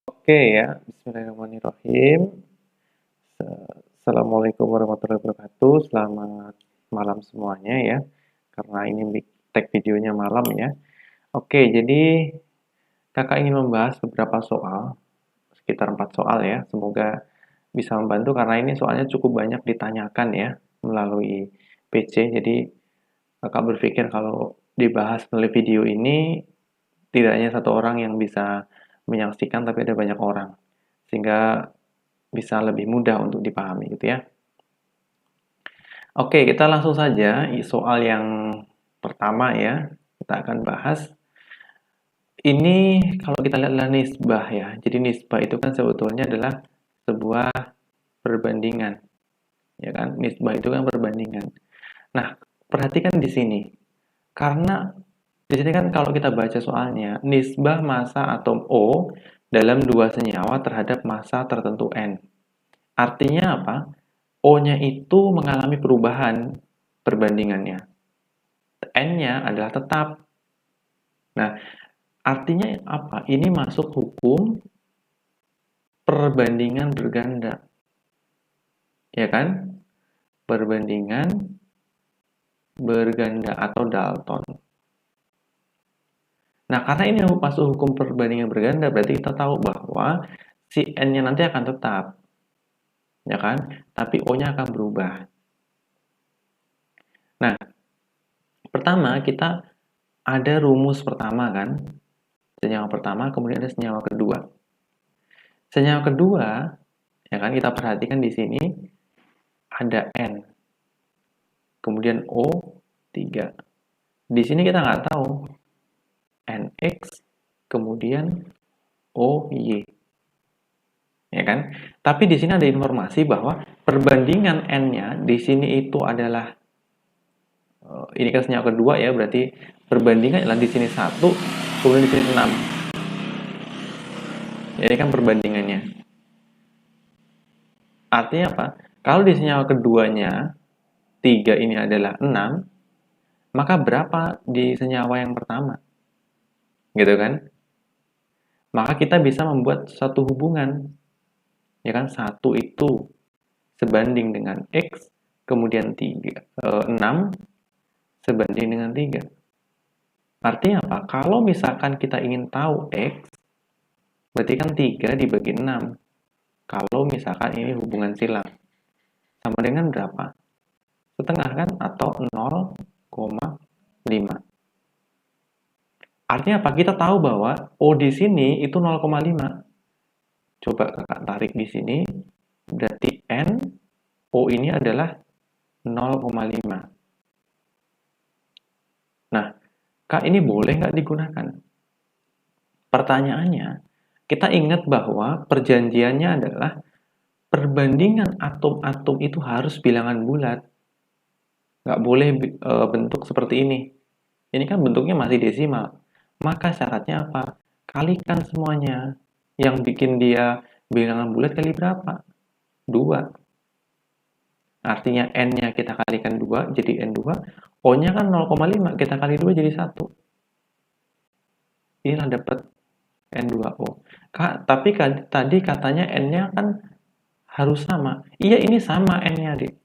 Oke ya, bismillahirrahmanirrahim. Assalamualaikum warahmatullahi wabarakatuh. Selamat malam semuanya ya. Karena ini tag videonya malam ya. Oke, jadi kakak ingin membahas beberapa soal, sekitar 4 soal ya. Semoga bisa membantu karena ini soalnya cukup banyak ditanyakan ya melalui PC. Jadi kakak berpikir kalau dibahas melalui video ini tidak hanya satu orang yang bisa menyaksikan, tapi ada banyak orang. Sehingga bisa lebih mudah untuk dipahami gitu ya. Oke, kita langsung saja soal yang pertama ya. Kita akan bahas. Ini kalau kita lihat adalah nisbah ya. Jadi nisbah itu kan sebetulnya adalah sebuah perbandingan. Ya kan? Nisbah itu kan perbandingan. Nah, perhatikan di sini. Karena di sini kan kalau kita baca soalnya, nisbah massa atom O dalam dua senyawa terhadap massa tertentu N. Artinya apa? O-nya itu mengalami perubahan perbandingannya. N-nya adalah tetap. Nah, artinya apa? Ini masuk hukum perbandingan berganda. Ya kan? Perbandingan berganda atau Dalton. Nah, karena ini masuk hukum perbandingan berganda, berarti kita tahu bahwa si N-nya nanti akan tetap. Ya kan? Tapi O-nya akan berubah. Nah, pertama kita ada rumus pertama kan? Senyawa pertama, kemudian ada senyawa kedua. Senyawa kedua, ya kan kita perhatikan di sini ada N, kemudian O 3. Di sini kita nggak tahu NX, kemudian OY, ya kan? Tapi di sini ada informasi bahwa perbandingan N-nya di sini itu adalah ini kan senyawa kedua ya, berarti perbandingan adalah di sini 1, kemudian di sini 6. Ini kan perbandingannya. Artinya apa? Kalau di senyawa keduanya 3 ini adalah 6, maka berapa di senyawa yang pertama? Gitu kan? Maka kita bisa membuat satu hubungan. Ya kan? 1 itu sebanding dengan X, kemudian 6 sebanding dengan 3. Artinya apa? Kalau misalkan kita ingin tahu X, berarti kan 3 dibagi 6. Kalau misalkan ini hubungan silang. Sama dengan berapa? Setengah kan? Atau 0,5. Artinya apa? Kita tahu bahwa O di sini itu 0,5. Coba kakak tarik di sini. Berarti N, O ini adalah 0,5. Nah, kak ini boleh nggak digunakan? Pertanyaannya, kita ingat bahwa perjanjiannya adalah perbandingan atom-atom itu harus bilangan bulat. Nggak boleh bentuk seperti ini. Ini kan bentuknya masih desimal. Maka syaratnya apa? Kalikan semuanya. Yang bikin dia bilangan bulat kali berapa? 2. Artinya N-nya kita kalikan 2 jadi N2. O-nya kan 0,5 kita kali 2 jadi 1. Inilah dapat N2O. Tapi tadi katanya N-nya kan harus sama. Iya ini sama N-nya, Dik.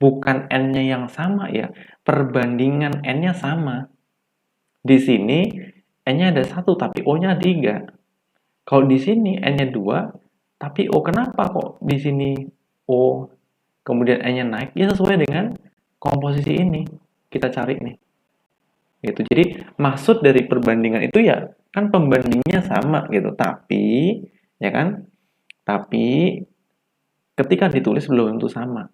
Bukan N-nya yang sama ya. Perbandingan N-nya sama. Di sini N-nya ada 1 tapi O-nya 3. Kalau di sini N-nya 2 tapi O kenapa kok di sini O kemudian N-nya naik? Ya sesuai dengan komposisi ini. Kita cari nih. Gitu. Jadi maksud dari perbandingan itu ya kan pembandingnya sama gitu. Tapi ya kan? Tapi ketika ditulis belum tentu sama.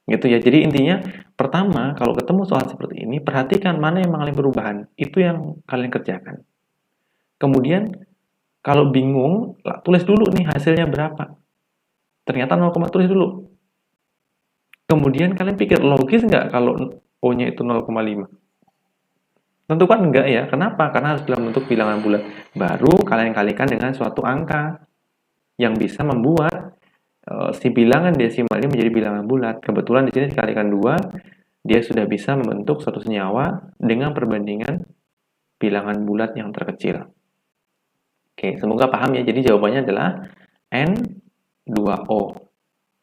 Gitu ya. Jadi intinya pertama kalau ketemu soal seperti ini perhatikan mana yang mengalami perubahan. Itu yang kalian kerjakan. Kemudian kalau bingung tulis dulu nih hasilnya berapa. Ternyata 0, tulis dulu. Kemudian kalian pikir logis nggak kalau O-nya itu 0,5? Tentu kan enggak ya. Kenapa? Karena harus dalam bentuk bilangan bulat. Baru kalian kalikan dengan suatu angka yang bisa membuat si bilangan desimal ini menjadi bilangan bulat. Kebetulan di sini dikalikan 2, dia sudah bisa membentuk suatu senyawa dengan perbandingan bilangan bulat yang terkecil. Oke, semoga paham ya. Jadi jawabannya adalah N2O.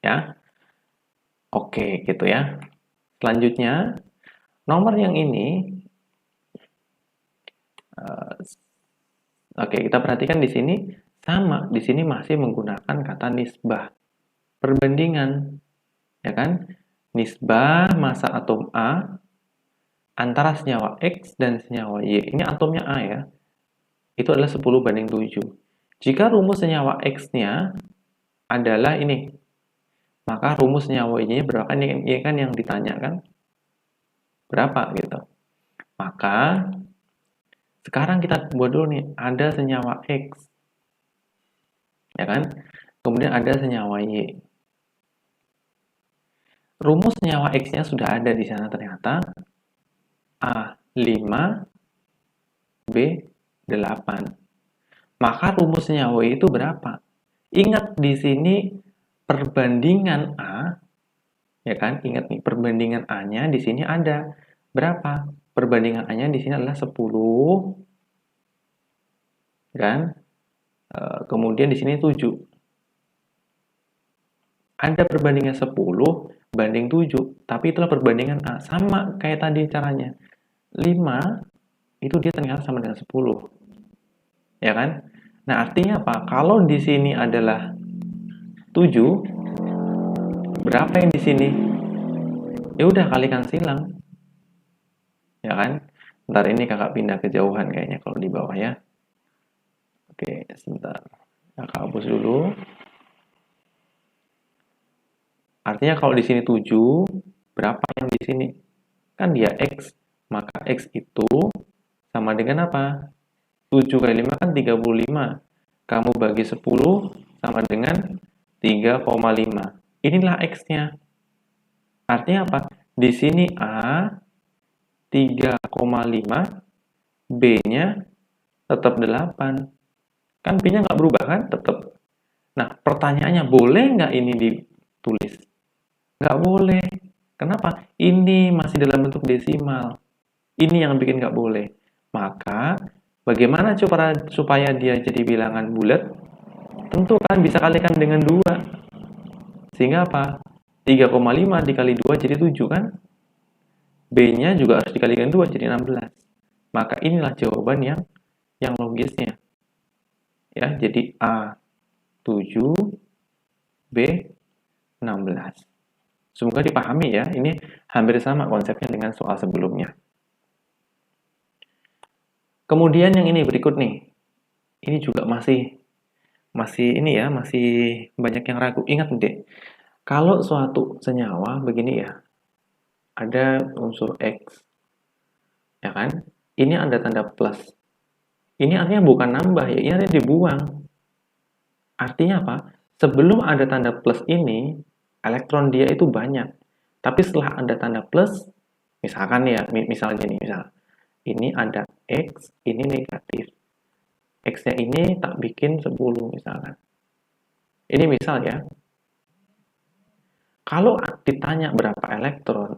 Ya. Oke, gitu ya. Selanjutnya, nomor yang ini, oke, kita perhatikan di sini sama. Di sini masih menggunakan kata nisbah. Perbandingan, ya kan? Nisbah massa atom A antara senyawa X dan senyawa Y. Ini atomnya A ya. Itu adalah 10:7. Jika rumus senyawa X-nya adalah ini, maka rumus senyawa Y-nya berapa? Ini kan yang ditanya kan? Berapa gitu. Maka sekarang kita buat dulu nih, ada senyawa X. Ya kan? Kemudian ada senyawa Y. Rumus senyawa X-nya sudah ada di sana ternyata. A5, B8. Maka rumus senyawa Y itu berapa? Ingat di sini perbandingan A, ya kan? Ingat nih, perbandingan A-nya di sini ada berapa? Perbandingan A-nya di sini adalah 10, kan? Kemudian di sini 7. Ada perbandingan 10 banding 7, tapi itulah perbandingan A. Sama kayak tadi caranya. 5 itu dia ternyata sama dengan 10. Ya kan? Nah, artinya apa? Kalau di sini adalah 7, berapa yang di sini? Ya udah kalikan silang. Ya kan? Ntar ini kakak pindah kejauhan kayaknya kalau di bawah ya. Oke, sebentar. Kakak hapus dulu. Artinya kalau di sini 7, berapa yang di sini? Kan dia X. Maka X itu sama dengan apa? 7 kali 5 kan 35. Kamu bagi 10 sama dengan 3,5. Inilah X-nya. Artinya apa? Di sini A 3,5, B-nya tetap 8. Kan B-nya nggak berubah kan? Tetap. Nah, pertanyaannya, boleh nggak ini ditulis? Nggak boleh. Kenapa? Ini masih dalam bentuk desimal. Ini yang bikin nggak boleh. Maka, bagaimana supaya dia jadi bilangan bulat? Tentu kan bisa kalikan dengan 2. Sehingga apa? 3,5 dikali 2 jadi 7 kan? B-nya juga harus dikalikan 2 jadi 16. Maka inilah jawaban yang logisnya. Ya, jadi A 7, B 16. Semoga dipahami ya. Ini hampir sama konsepnya dengan soal sebelumnya. Kemudian yang ini berikut nih. Ini juga masih ini ya, masih banyak yang ragu. Ingat deh, kalau suatu senyawa begini ya, ada unsur X, ya kan? Ini ada tanda plus. Ini artinya bukan nambah ya, ini artinya dibuang. Artinya apa? Sebelum ada tanda plus ini, elektron dia itu banyak. Tapi setelah ada tanda plus, misalkan ya, misalnya gini, ini ada X, ini negatif. X-nya ini tak bikin 10 misalkan. Ini misal ya. Kalau ditanya berapa elektron,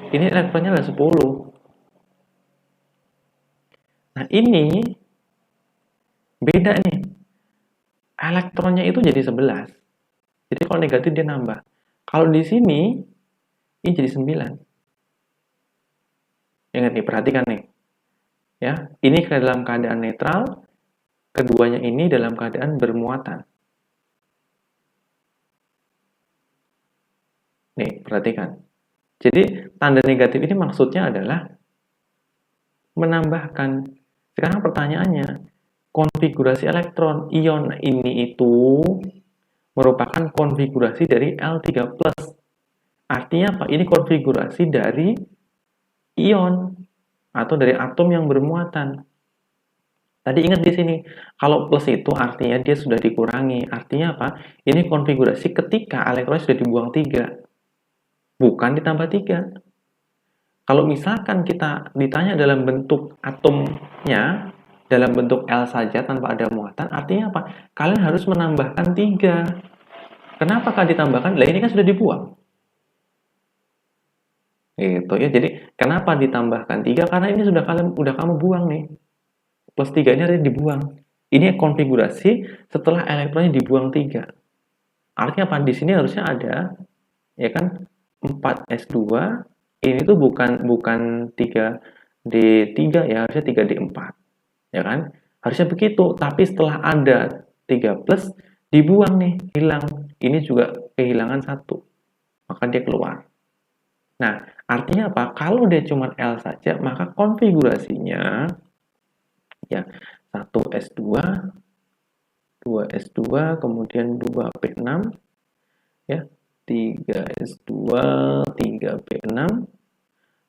ini elektronnya ada 10. Nah, ini beda nih. Elektronnya itu jadi 11. Jadi kalau negatif dia nambah. Kalau di sini, ini jadi 9. Ingat nih, perhatikan nih. Ya, ini dalam keadaan netral, keduanya ini dalam keadaan bermuatan. Nih, perhatikan. Jadi, tanda negatif ini maksudnya adalah menambahkan. Sekarang pertanyaannya, konfigurasi elektron ion ini itu merupakan konfigurasi dari L3+. Artinya apa? Ini konfigurasi dari ion atau dari atom yang bermuatan. Tadi ingat di sini, kalau plus itu artinya dia sudah dikurangi. Artinya apa? Ini konfigurasi ketika elektron sudah dibuang 3. Bukan ditambah 3. Kalau misalkan kita ditanya dalam bentuk atomnya, dalam bentuk L saja tanpa ada muatan, artinya apa? Kalian harus menambahkan 3. Kenapa kan ditambahkan? Lah ini kan sudah dibuang. Gitu ya. Jadi kenapa ditambahkan 3? Karena ini sudah kamu buang nih. Plus 3 ini harus dibuang. Ini konfigurasi setelah elektronnya dibuang 3. Artinya apa? Di sini harusnya ada, ya kan, 4s2. Ini tuh bukan 3d3 ya, harusnya 3d4. Ya kan? Harusnya begitu. Tapi setelah ada 3 plus, dibuang nih, hilang. Ini juga kehilangan 1. Maka dia keluar. Nah, artinya apa? Kalau dia cuma L saja, maka konfigurasinya ya 1s2, 2s2, kemudian 2p6, ya 3s2, 3p6,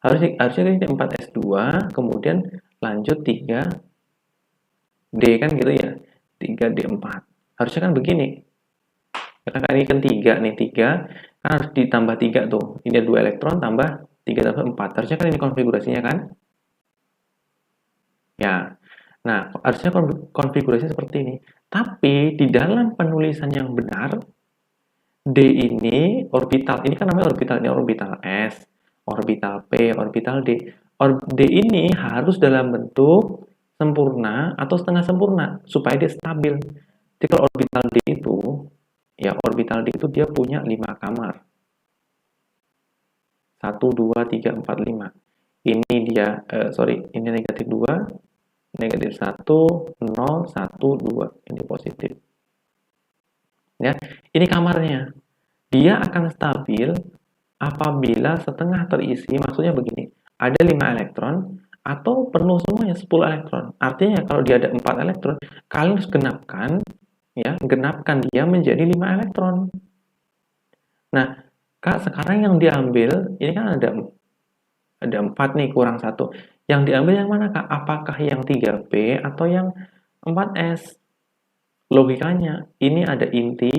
harusnya ini 4s2, kemudian lanjut 3d kan gitu ya, 3d4. Harusnya kan begini. Karena ini kan 3 nih, 3 kan harus ditambah 3 tuh. Ini ada 2 elektron tambah 3 tambah 4. Harusnya kan ini konfigurasinya kan? Ya. Nah, harusnya konfigurasinya seperti ini. Tapi di dalam penulisan yang benar, D ini orbital, ini kan namanya orbital, ini orbital S, orbital P, orbital D. D ini harus dalam bentuk sempurna atau setengah sempurna supaya dia stabil. Jadi kalau orbital D itu, ya orbital D itu dia punya 5 kamar. 1, 2, 3, 4, 5. Ini dia, ini negatif 2, negatif 1, 0, 1, 2. Ini positif. Ya, ini kamarnya. Dia akan stabil apabila setengah terisi, maksudnya begini, ada 5 elektron atau penuh semuanya 10 elektron. Artinya kalau dia ada 4 elektron, kalian harus genapkan, ya, genapkan dia menjadi 5 elektron. Nah, Kak, sekarang yang diambil, ini kan ada 4 nih, kurang 1. Yang diambil yang mana, Kak? Apakah yang 3p atau yang 4s? Logikanya, ini ada inti,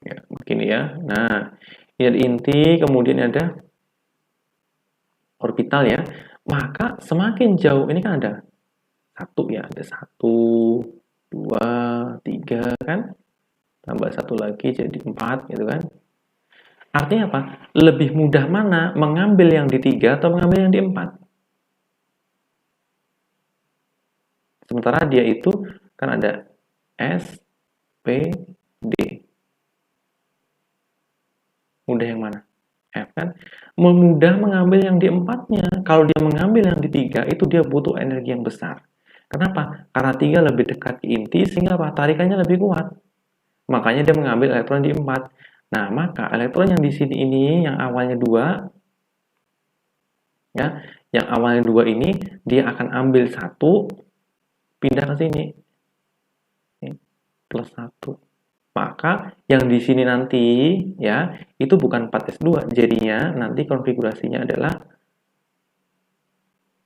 ya, begini ya. Nah, ini ada inti, kemudian ada orbital ya. Maka semakin jauh, ini kan ada 1 ya, ada 1, 2, 3 kan? Tambah 1 lagi jadi 4 gitu kan. Artinya apa? Lebih mudah mana mengambil yang di 3 atau mengambil yang di 4? Sementara dia itu kan ada S, P, D. Mudah yang mana? F kan? Mudah mengambil yang di 4-nya. Kalau dia mengambil yang di 3, itu dia butuh energi yang besar. Kenapa? Karena 3 lebih dekat ke inti, sehingga apa? Tarikannya lebih kuat. Makanya dia mengambil elektron di 4. Nah, maka elektron yang di sini ini, yang awalnya 2, ya, yang awalnya 2 ini, dia akan ambil 1, pindah ke sini. Plus 1. Maka yang di sini nanti ya, itu bukan 4s2. Jadinya nanti konfigurasinya adalah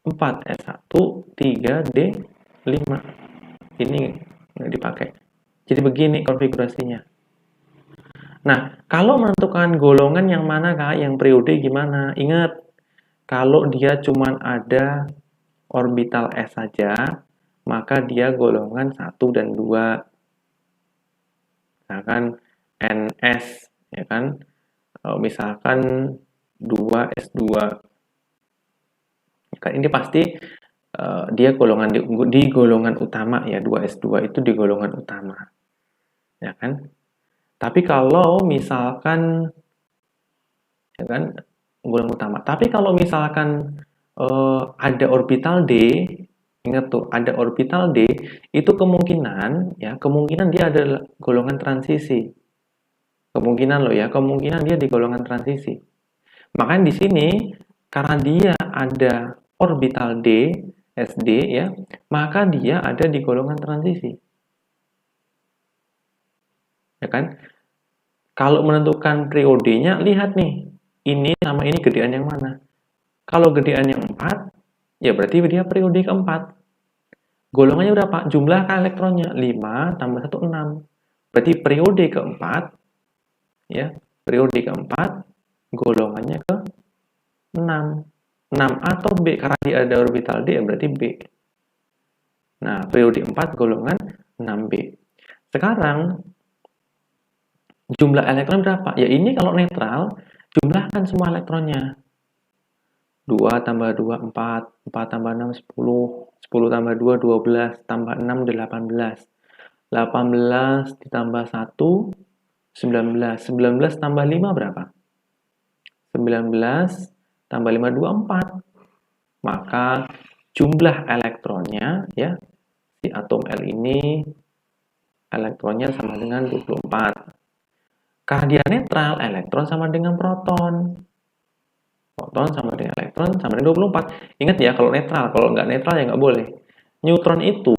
4s1, 3d5. Ini nggak dipakai. Jadi begini konfigurasinya. Nah, kalau menentukan golongan yang mana, Kak? Yang periode gimana? Ingat, kalau dia cuma ada orbital S saja, maka dia golongan 1 dan 2. Misalkan NS, ya kan? Misalkan 2S2. Kan ini pasti dia golongan di golongan utama ya, 2S2 itu di golongan utama. Ya kan? Tapi kalau misalkan ya kan golongan utama. Tapi kalau misalkan ada orbital D, ingat tuh, ada orbital D, itu kemungkinan dia adalah golongan transisi. Kemungkinan loh ya, kemungkinan dia di golongan transisi. Makanya di sini karena dia ada orbital D, SD ya, maka dia ada di golongan transisi. Ya kan? Kalau menentukan periodenya, lihat nih, ini sama ini gedean yang mana. Kalau gedean yang 4, ya berarti dia periode keempat. Golongannya berapa? Jumlah elektronnya 5 tambah 1, 6. Berarti periode keempat, ya, periode keempat, golongannya ke 6. 6 atau B, karena dia ada orbital D, ya berarti B. Nah, periode 4 golongan 6B. Sekarang, jumlah elektron berapa? Ya ini kalau netral, jumlahkan semua elektronnya. 2 tambah 2, 4. 4 tambah 6, 10. 10 tambah 2, 12. Tambah 6, 18. 18 ditambah 1, 19. 19 tambah 5 berapa? 19 tambah 5, 24. Maka jumlah elektronnya, ya, di atom L ini elektronnya sama dengan 24. Karena dia netral, elektron sama dengan proton. Proton sama dengan elektron sama dengan 24. Ingat ya, kalau netral, kalau nggak netral ya nggak boleh. Neutron itu,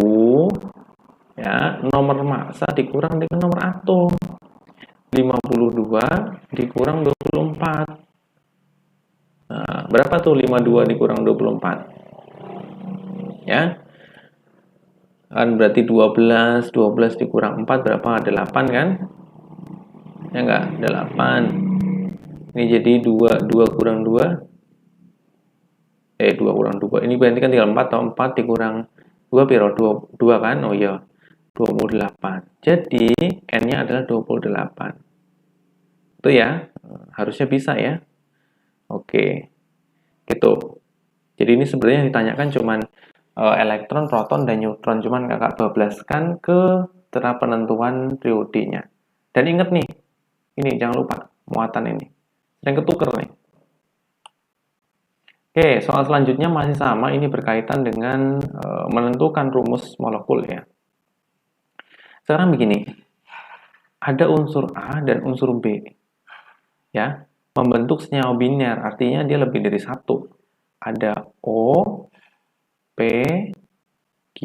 ya, nomor massa dikurang dengan nomor atom. 52 dikurang 24. Nah, berapa tuh 52 dikurang 24? Ya, kan berarti 12 dikurang 4 berapa? 8 kan? Ya enggak? 8. Ini jadi 2 kurang 2. 2 kurang 2. Ini berarti kan tinggal 4 atau 4 dikurang 2 piro? 2 kan? Oh iya. 28. Jadi N-nya adalah 28. Itu ya. Harusnya bisa ya. Oke. Gitu. Jadi ini sebenarnya yang ditanyakan cuman elektron, proton, dan neutron. Cuman kakak bablaskan ke cara penentuan periodenya. Dan ingat nih, ini jangan lupa muatan ini. Yang ketuker nih. Oke, soal selanjutnya masih sama. Ini berkaitan dengan menentukan rumus molekul ya. Sekarang begini, ada unsur A dan unsur B, ya, membentuk senyawa biner. Artinya dia lebih dari satu. Ada O, P, Q,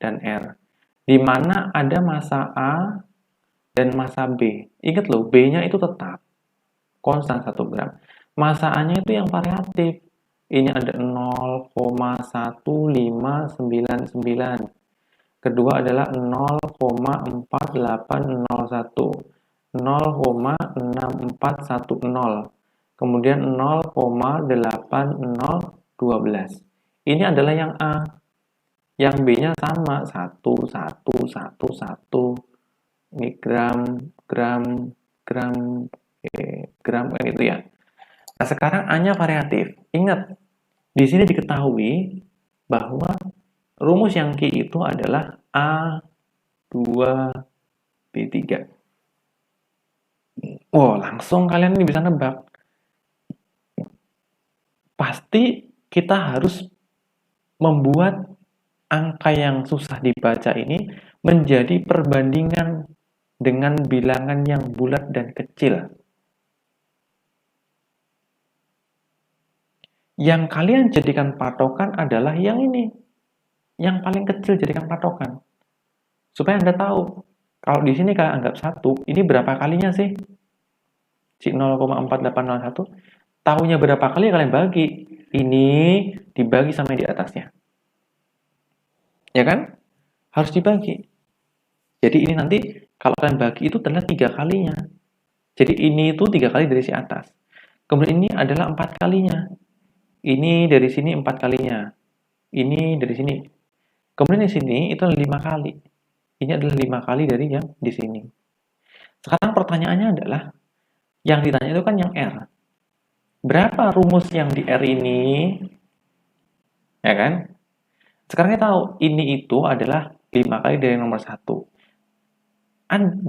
dan R. Di mana ada massa A dan massa B. Ingat loh, B-nya itu tetap konstan 1 gram. Massa A-nya itu yang variatif. Ini ada 0,1599. Kedua adalah 0,4801. 0,6410. Kemudian 0,8012. Ini adalah yang A. Yang B-nya sama, 1, 1, 1, 1. Ini gram, gram, gram, gram, gitu ya. Nah, sekarang A-nya variatif. Ingat, di sini diketahui bahwa rumus yang Q itu adalah A2B3. Oh, langsung kalian ini bisa nebak. Pasti kita harus membuat angka yang susah dibaca ini menjadi perbandingan dengan bilangan yang bulat dan kecil. Yang kalian jadikan patokan adalah yang ini. Yang paling kecil jadikan patokan. Supaya Anda tahu, kalau di sini kalian anggap 1, ini berapa kalinya sih? Si 0,4801. Tahunya berapa kali kalian bagi. Ini dibagi sama yang di atasnya. Ya kan? Harus dibagi. Jadi ini nanti kalau kalian bagi itu adalah 3 kalinya. Jadi ini itu 3 kali dari si atas. Kemudian ini adalah 4 kalinya. Ini dari sini 4 kalinya. Ini dari sini. Kemudian di sini itu 5 kali. Ini adalah 5 kali dari yang di sini. Sekarang pertanyaannya adalah, yang ditanya itu kan yang R. Berapa rumus yang di R ini? Ya kan? Sekarang kita tahu, ini itu adalah 5 kali dari nomor 1.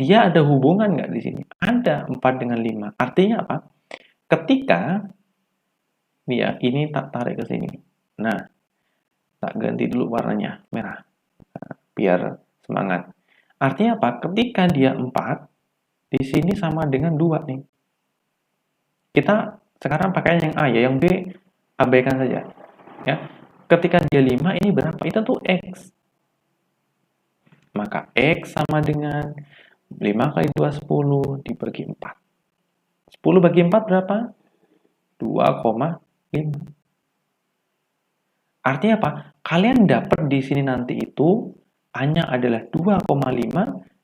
Dia ada hubungan nggak di sini? Ada, 4 dengan 5. Artinya apa? Ketika dia ini tak tarik ke sini. Nah, tak ganti dulu warnanya merah. Nah, biar semangat. Artinya apa? Ketika dia 4, di sini sama dengan 2 nih. Kita sekarang pakai yang A ya, yang B abaikan saja. Ya. Ketika dia 5, ini berapa? Itu tuh X. Maka X sama dengan 5 kali 2, 10 dibagi 4. 10 bagi 4 berapa? 2,5. Artinya apa? Kalian dapat di sini nanti itu A-nya adalah 2,5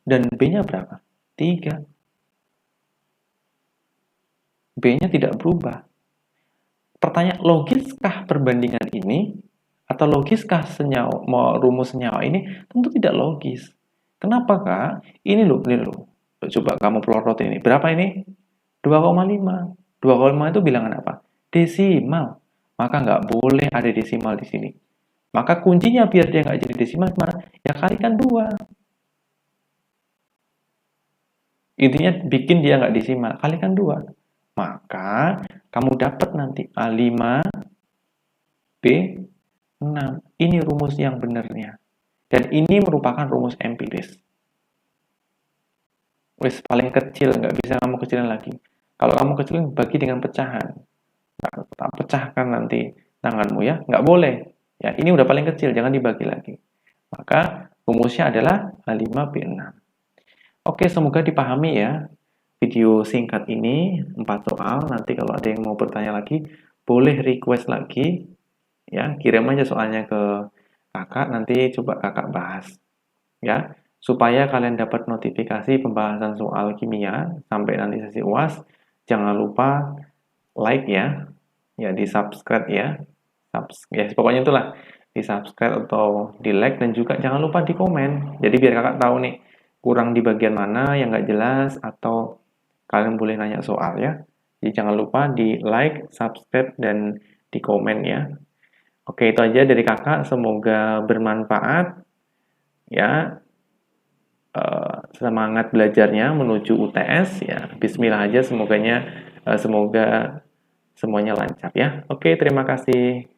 dan B-nya berapa? 3. B-nya tidak berubah. Pertanyaan, logiskah perbandingan ini? Atau logiskah rumus senyawa ini? Tentu tidak logis. Kenapa, Kak? Ini loh. Coba kamu pelorotin ini. Berapa ini? 2,5. 2,5 itu bilangan apa? Desimal. maka nggak boleh ada desimal di sini. Maka kuncinya biar dia nggak jadi desimal gimana? Ya kalikan 2. Intinya bikin dia nggak desimal, kalikan 2. Maka kamu dapat nanti A5 B6. Ini rumus yang benarnya. Dan ini merupakan rumus empiris. Wis paling kecil, nggak bisa kamu kecilin lagi. Kalau kamu kecilin, bagi dengan pecahan. Tak pecahkan nanti tanganmu ya, nggak boleh. Ya, ini udah paling kecil, jangan dibagi lagi. Maka rumusnya adalah A5B6. Oke, semoga dipahami ya video singkat ini, 4 soal. Nanti kalau ada yang mau bertanya lagi, boleh request lagi. Ya, kirim aja soalnya ke kakak, nanti coba kakak bahas. Ya, supaya kalian dapat notifikasi pembahasan soal kimia sampai nanti sesi UAS. Jangan lupa like ya, di subscribe ya. Ya, pokoknya itulah, di subscribe atau di like, dan juga jangan lupa di komen. Jadi biar kakak tahu nih, kurang di bagian mana yang nggak jelas, atau kalian boleh nanya soal ya. Jadi jangan lupa di like, subscribe, dan di komen ya. Oke, itu aja dari kakak. Semoga bermanfaat ya. Semangat belajarnya menuju UTS ya. Bismillah aja, semoga semuanya lancar ya. Oke, terima kasih.